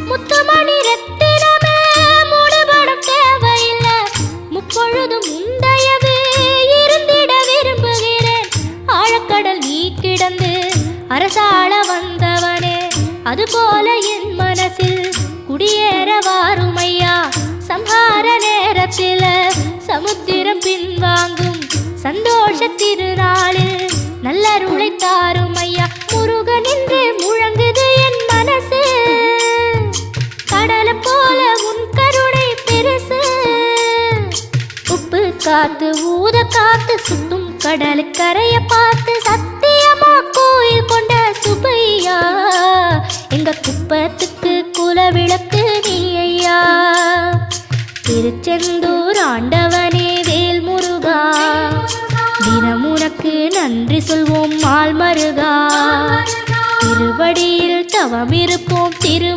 முத்துமணி ரத்தினமே மூடுபடம் தேவையில்லை, முப்பொழுதும் உண்டையவே இருந்திட விரும்புகிறேன். ஆழக்கடல் நீ கிடந்து அரசாள வந்தவனே, அதுபோல என் மனசில் குடியேற வாருமையா. சம்ஹார நேரத்தில் சமுத்திரம் பின்வாங்கும் சந்தோஷ திருநாளில் நல்லருளை தாரும் ஐயா. முருகன் என்று முழங்குது என் மனசு, கடலை போல உன் கருணை பெருசு. உப்பு காத்து ஊத காத்து சுத்தும் கடலு கரைய பார்த்து சத்தியமா கோயில் கொண்ட சுப்பையா. எங்க குப்பத்துக்கு குலவிளக்கு நீ ஐயா. திருச்செந்தூர் ஆண்டவனே வேல் முருகா, தினம் உனக்கு நன்றி சொல்வோம் மால் மருகா. திருவடியில் தவம் இருப்போம் திரு